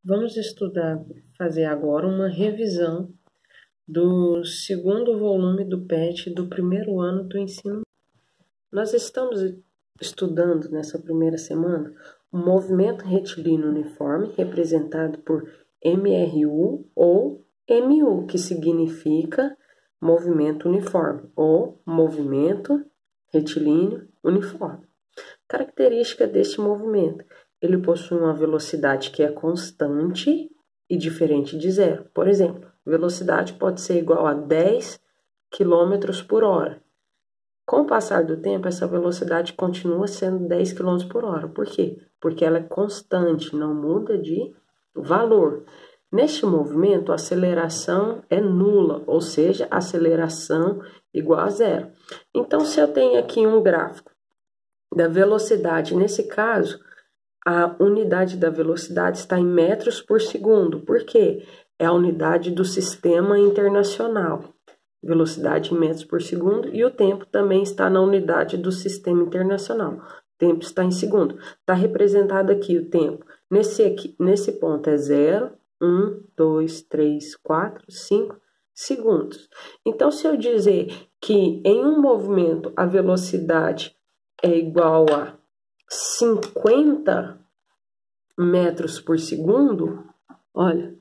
Vamos fazer agora uma revisão do segundo volume do PET do primeiro ano do ensino. Nós estamos estudando nessa primeira semana o movimento retilíneo uniforme, representado por MRU ou MU, que significa movimento uniforme, ou movimento retilíneo uniforme. Característica deste movimento: ele possui uma velocidade que é constante e diferente de zero. Por exemplo, velocidade pode ser igual a 10 km por hora. Com o passar do tempo, essa velocidade continua sendo 10 km por hora. Por quê? Porque ela é constante, não muda de valor. Neste movimento, a aceleração é nula, ou seja, a aceleração igual a zero. Então, se eu tenho aqui um gráfico da velocidade, nesse caso, a unidade da velocidade está em metros por segundo. Por quê? É a unidade do sistema internacional. Velocidade em metros por segundo, e o tempo também está na unidade do sistema internacional. O tempo está em segundo. Está representado aqui o tempo. Nesse ponto é 0, 1, 2, 3, 4, 5 segundos. Então, se eu dizer que em um movimento a velocidade é igual a 50 metros por segundo, olha,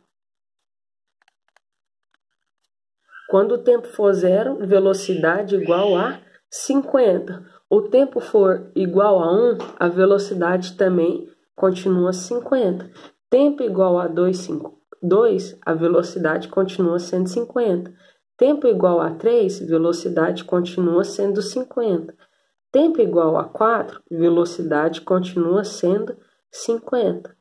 quando o tempo for zero, velocidade igual a 50. O tempo for igual a 1, a velocidade também continua 50. Tempo igual a 2, a velocidade continua sendo 50. Tempo igual a 3, velocidade continua sendo 50. Tempo igual a 4, velocidade continua sendo 50.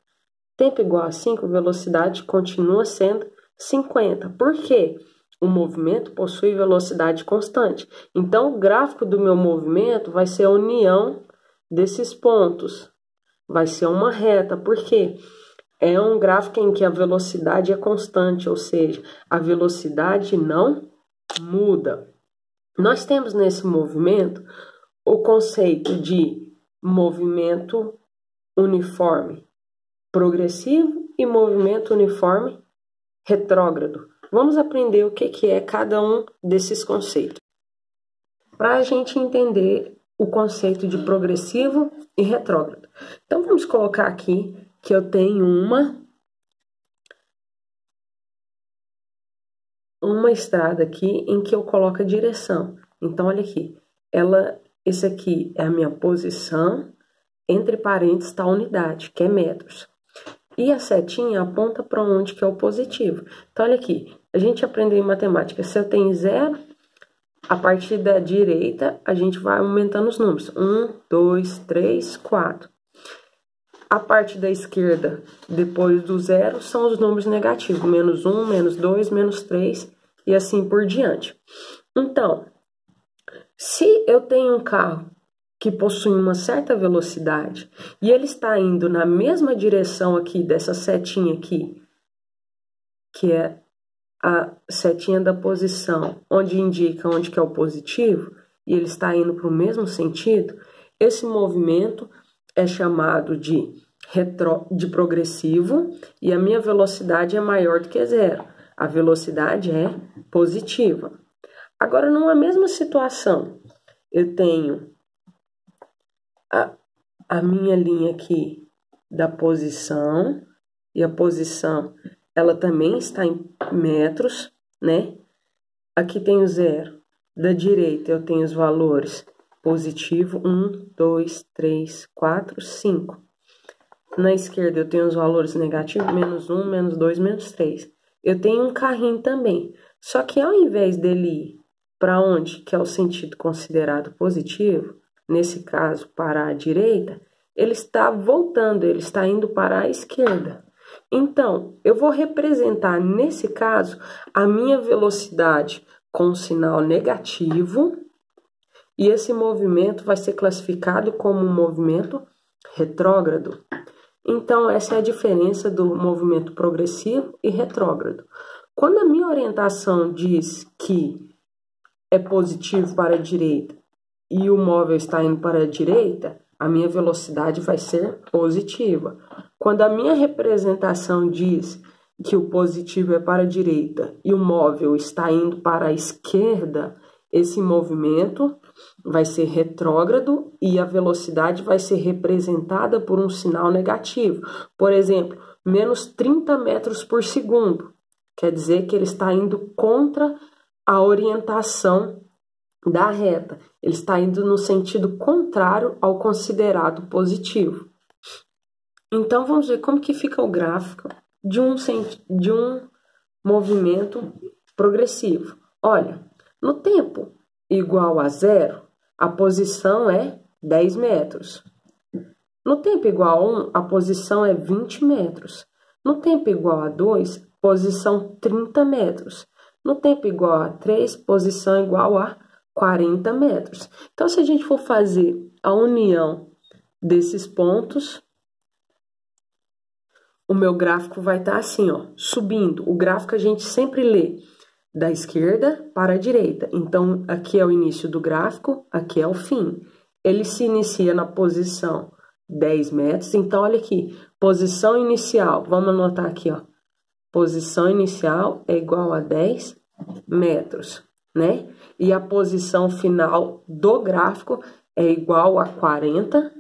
Tempo igual a 5, velocidade continua sendo 50. Por quê? O movimento possui velocidade constante. Então, o gráfico do meu movimento vai ser a união desses pontos. Vai ser uma reta. Por quê? É um gráfico em que a velocidade é constante, ou seja, a velocidade não muda. Nós temos nesse movimento o conceito de movimento uniforme progressivo e movimento uniforme retrógrado. Vamos aprender o que é cada um desses conceitos, para a gente entender o conceito de progressivo e retrógrado. Então, vamos colocar aqui que eu tenho uma estrada aqui em que eu coloco a direção. Então, olha aqui, esse aqui é a minha posição, entre parênteses está a unidade, que é metros. E a setinha aponta para onde que é o positivo. Então, olha aqui, a gente aprendeu em matemática, se eu tenho zero, a partir da direita, a gente vai aumentando os números. 1, 2, 3, 4. A parte da esquerda, depois do zero, são os números negativos. Menos 1, menos 2, menos 3 e assim por diante. Então, se eu tenho um carro que possui uma certa velocidade e ele está indo na mesma direção aqui dessa setinha aqui, que é a setinha da posição, onde indica onde que é o positivo, e ele está indo para o mesmo sentido, esse movimento é chamado de progressivo e a minha velocidade é maior do que zero. A velocidade é positiva. Agora, numa mesma situação, eu tenho a minha linha aqui da posição, e a posição ela também está em metros, né? Aqui tem o zero. Da direita eu tenho os valores positivo, 1, 2, 3, 4, 5. Na esquerda eu tenho os valores negativos, menos 1, menos 2, menos 3. Eu tenho um carrinho também. Só que ao invés dele ir para onde, que é o sentido considerado positivo, nesse caso para a direita, ele está voltando, ele está indo para a esquerda. Então, eu vou representar, nesse caso, a minha velocidade com um sinal negativo, e esse movimento vai ser classificado como um movimento retrógrado. Então, essa é a diferença do movimento progressivo e retrógrado. Quando a minha orientação diz que é positivo para a direita e o móvel está indo para a direita, a minha velocidade vai ser positiva. Quando a minha representação diz que o positivo é para a direita e o móvel está indo para a esquerda, esse movimento vai ser retrógrado e a velocidade vai ser representada por um sinal negativo. Por exemplo, menos 30 metros por segundo. Quer dizer que ele está indo contra a orientação da reta. Ele está indo no sentido contrário ao considerado positivo. Então, vamos ver como que fica o gráfico de um movimento progressivo. Olha, no tempo igual a 0, a posição é 10 metros. No tempo igual a 1, a posição é 20 metros. No tempo igual a 2, posição 30 metros. No tempo igual a 3, posição igual a 40 metros. Então, se a gente for fazer a união desses pontos, o meu gráfico vai estar assim, ó, subindo. O gráfico a gente sempre lê da esquerda para a direita. Então, aqui é o início do gráfico, aqui é o fim. Ele se inicia na posição 10 metros. Então, olha aqui, posição inicial. Vamos anotar aqui, ó. Posição inicial é igual a 10 metros, né? E a posição final do gráfico é igual a 40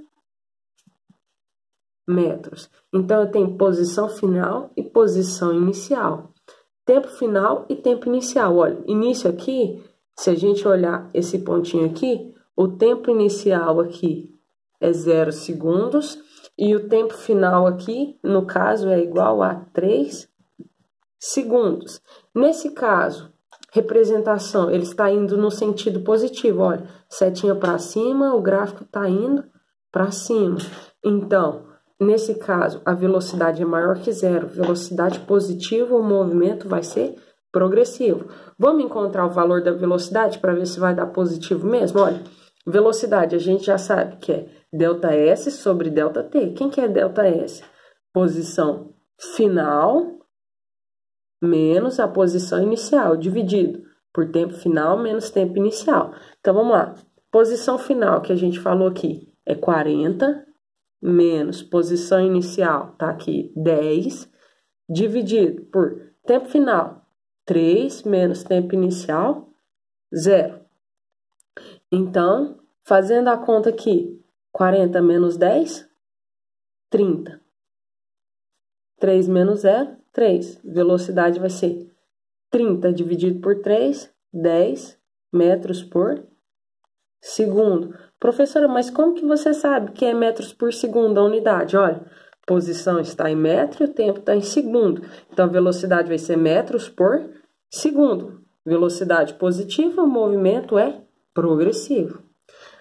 metros. Então, eu tenho posição final e posição inicial. Tempo final e tempo inicial. Olha, início aqui, se a gente olhar esse pontinho aqui, o tempo inicial aqui é 0 segundos e o tempo final aqui, no caso, é igual a 3 segundos. Nesse caso, representação, ele está indo no sentido positivo. Olha, setinha para cima, o gráfico está indo para cima. Então, nesse caso, a velocidade é maior que 0. Velocidade positiva, o movimento vai ser progressivo. Vamos encontrar o valor da velocidade para ver se vai dar positivo mesmo? Olha, velocidade a gente já sabe que é ΔS sobre ΔT. Quem que é ΔS? Posição final menos a posição inicial, dividido por tempo final menos tempo inicial. Então, vamos lá. Posição final que a gente falou aqui é 40 menos posição inicial, tá aqui 10, dividido por tempo final, 3 menos tempo inicial, 0. Então, fazendo a conta aqui, 40 menos 10, 30. 3 menos 0, 3. Velocidade vai ser 30 dividido por 3, 10 metros por segundo. Professora, mas como que você sabe que é metros por segundo a unidade? Olha, posição está em metro e o tempo está em segundo. Então, a velocidade vai ser metros por segundo. Velocidade positiva, o movimento é progressivo.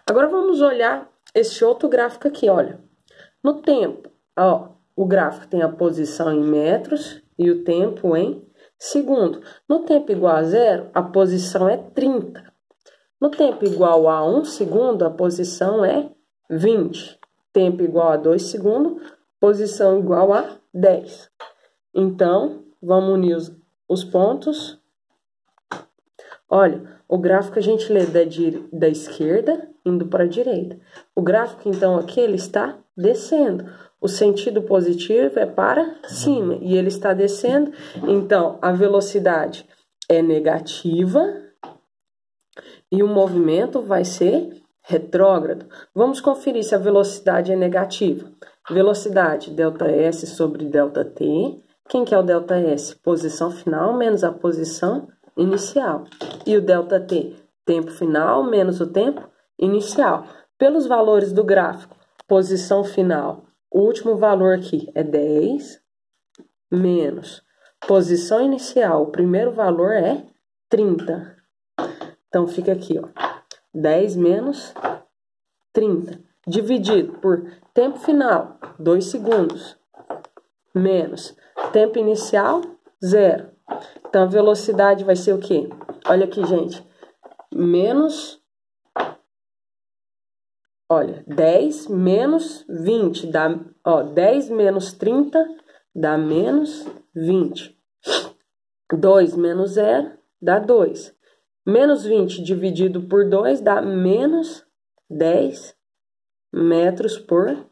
Agora, vamos olhar esse outro gráfico aqui, olha. No tempo, ó, o gráfico tem a posição em metros e o tempo em segundo. No tempo igual a 0, a posição é 30. No tempo igual a 1 segundo, a posição é 20. Tempo igual a 2 segundos, posição igual a 10. Então, vamos unir os pontos. Olha, o gráfico a gente lê da esquerda indo para a direita. O gráfico, então, aqui ele está descendo. O sentido positivo é para cima e ele está descendo. Então, a velocidade é negativa e o movimento vai ser retrógrado. Vamos conferir se a velocidade é negativa. Velocidade, ΔS sobre ΔT. Quem que é o ΔS? Posição final menos a posição inicial. E o ΔT? Tempo final menos o tempo inicial. Pelos valores do gráfico, posição final, o último valor aqui é 10 menos posição inicial, o primeiro valor é 30. Então, fica aqui, ó, 10 menos 30, dividido por tempo final, 2 segundos, menos tempo inicial, 0. Então, a velocidade vai ser o quê? Olha aqui, gente, menos, olha, 10 menos 20, dá, ó, 10 menos 30 dá menos 20. 2 menos 0 dá 2. Menos 20 dividido por 2 dá menos 10 metros por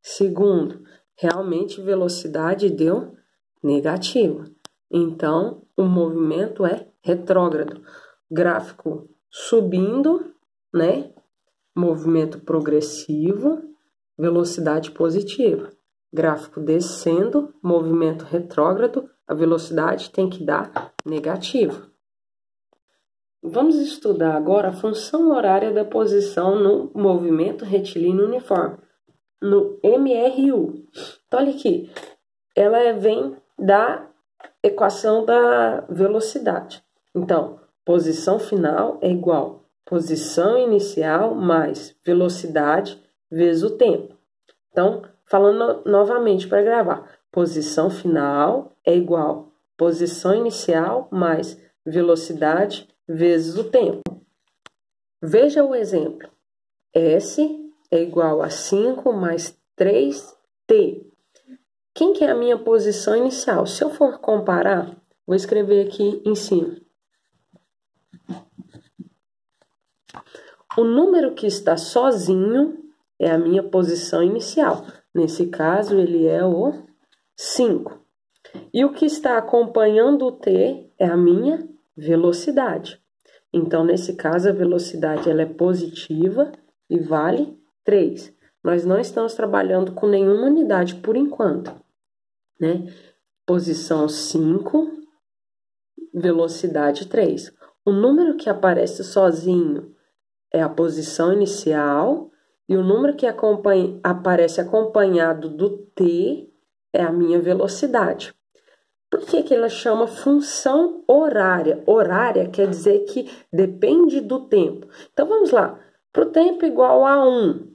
segundo. realmente velocidade deu negativa. Então, o movimento é retrógrado. Gráfico subindo, né? Movimento progressivo, velocidade positiva. Gráfico descendo, movimento retrógrado, a velocidade tem que dar negativa. Vamos estudar agora a função horária da posição no movimento retilíneo uniforme, no MRU. Então, olha aqui, ela vem da equação da velocidade. Então, posição final é igual a posição inicial mais velocidade vezes o tempo. Então, falando novamente para gravar, posição final é igual a posição inicial mais velocidade vezes o tempo. Veja o exemplo. S é igual a 5 mais 3t. Quem que é a minha posição inicial? Se eu for comparar, vou escrever aqui em cima. O número que está sozinho é a minha posição inicial. Nesse caso, ele é o 5. E o que está acompanhando o t é a minha velocidade. Então, nesse caso, a velocidade ela é positiva e vale 3. Nós não estamos trabalhando com nenhuma unidade por enquanto, né? Posição 5, velocidade 3. O número que aparece sozinho é a posição inicial e o número que aparece acompanhado do t é a minha velocidade. Por que ela chama função horária? Horária quer dizer que depende do tempo. Então, vamos lá. Para o tempo igual a 1,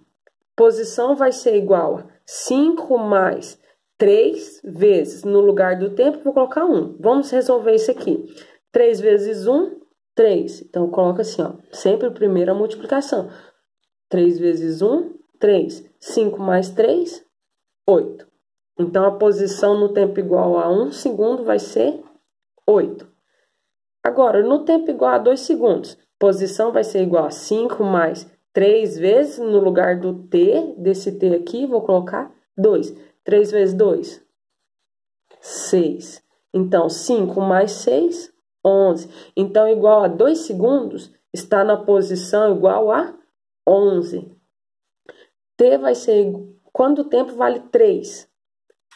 posição vai ser igual a 5 mais 3 vezes, no lugar do tempo, vou colocar 1. Vamos resolver isso aqui. 3 vezes 1, 3. Então, coloca assim, ó, sempre a primeira multiplicação. 3 vezes 1, 3. 5 mais 3, 8. Então, a posição no tempo igual a 1 segundo vai ser 8. Agora, no tempo igual a 2 segundos, posição vai ser igual a 5 mais 3 vezes, no lugar do t, desse t aqui, vou colocar 2. 3 vezes 2, 6. Então, 5 mais 6, 11. Então, igual a 2 segundos, está na posição igual a 11. T vai ser, quando o tempo vale 3,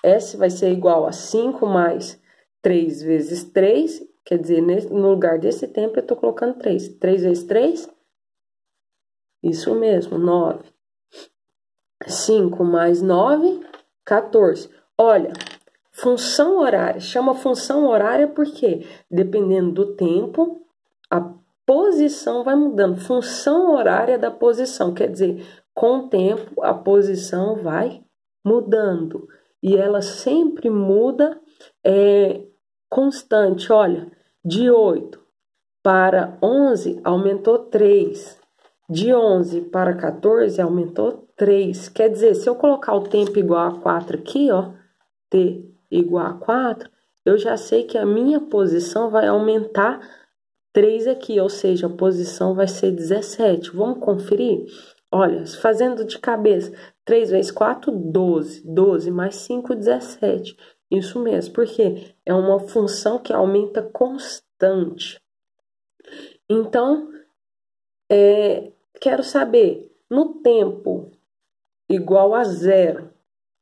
S vai ser igual a 5 mais 3 vezes 3, quer dizer, no lugar desse tempo eu estou colocando 3. 3 vezes 3, isso mesmo, 9. 5 mais 9, 14. Olha, função horária, chama função horária porque, dependendo do tempo, a posição vai mudando. Função horária da posição, quer dizer, com o tempo a posição vai mudando. E ela sempre muda, constante. Olha, de 8 para 11 aumentou 3. De 11 para 14 aumentou 3. Quer dizer, se eu colocar o tempo igual a 4 aqui, ó, t igual a 4, eu já sei que a minha posição vai aumentar 3 aqui, ou seja, a posição vai ser 17. Vamos conferir? Olha, fazendo de cabeça, 3 vezes 4, 12. 12 mais 5, 17. Isso mesmo, porque é uma função que aumenta constante. Então, quero saber, no tempo igual a 0,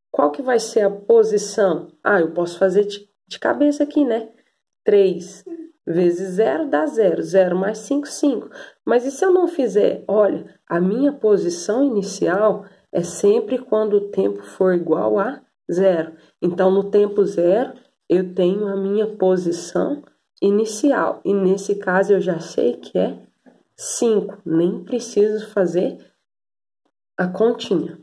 qual que vai ser a posição? Eu posso fazer de cabeça aqui, né? 3 vezes 0 dá 0. 0 mais 5, 5. Mas e se eu não fizer? Olha, a minha posição inicial é sempre quando o tempo for igual a 0. Então, no tempo 0, eu tenho a minha posição inicial. E nesse caso, eu já sei que é 5. Nem preciso fazer a continha.